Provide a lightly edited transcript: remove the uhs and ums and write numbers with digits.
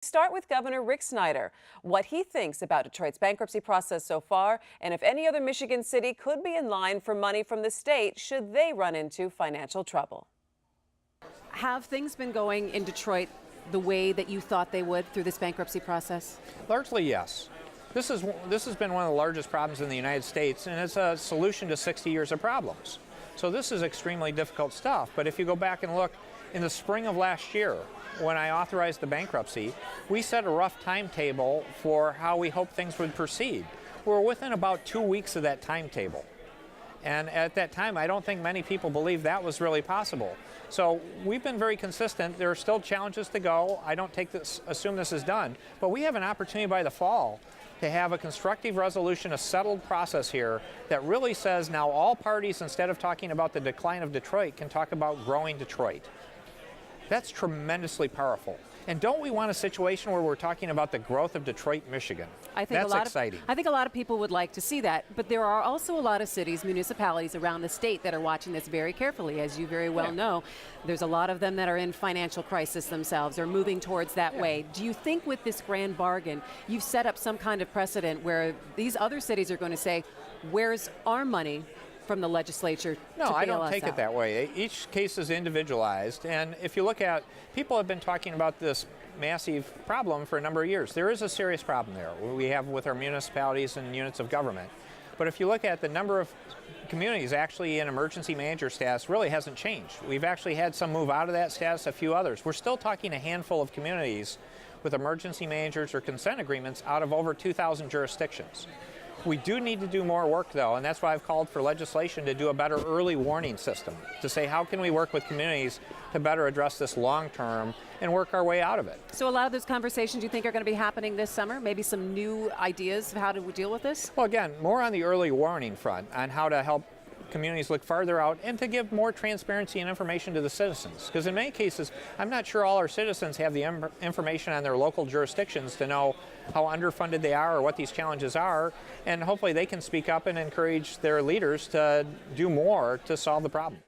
Start with Governor Rick Snyder, what he thinks about Detroit's bankruptcy process so far, and if any other Michigan city could be in line for money from the state should they run into financial trouble. Have things been going in Detroit the way that you thought they would through this bankruptcy process? Largely, yes. This has been one of the largest problems in the United States, and it's a solution to 60 years of problems. So this is extremely difficult stuff, but if you go back and look, in the spring of last year, when I authorized the bankruptcy, we set a rough timetable for how we hoped things would proceed. We're within about 2 weeks of that timetable. And at that time, I don't think many people believed that was really possible. So we've been very consistent. There are still challenges to go. I don't assume this is done, but we have an opportunity by the fall to have a constructive resolution, a settled process here that really says now all parties, instead of talking about the decline of Detroit, can talk about growing Detroit. That's tremendously powerful. And don't we want a situation where we're talking about the growth of Detroit, Michigan? That's exciting. I think a lot of people would like to see that, but there are also a lot of cities, municipalities around the state that are watching this very carefully. As you very well know, there's a lot of them that are in financial crisis themselves or moving towards that way. Do you think with this grand bargain, you've set up some kind of precedent where these other cities are going to say, where's our money from the legislature? No, I don't take it that way. Each case is individualized, and if you look at, people have been talking about this massive problem for a number of years. There is a serious problem there we have with our municipalities and units of government. But if you look at the number of communities actually in emergency manager status, really hasn't changed. We've actually had some move out of that status, a few others. We're still talking a handful of communities with emergency managers or consent agreements out of over 2,000 jurisdictions. We do need to do more work, though, and that's why I've called for legislation to do a better early warning system, to say how can we work with communities to better address this long term and work our way out of it. So a lot of those conversations you think are going to be happening this summer? Maybe some new ideas of how to deal with this? Well, again, more on the early warning front on how to help communities look farther out and to give more transparency and information to the citizens. Because in many cases, I'm not sure all our citizens have the information on their local jurisdictions to know how underfunded they are or what these challenges are, and hopefully they can speak up and encourage their leaders to do more to solve the problem.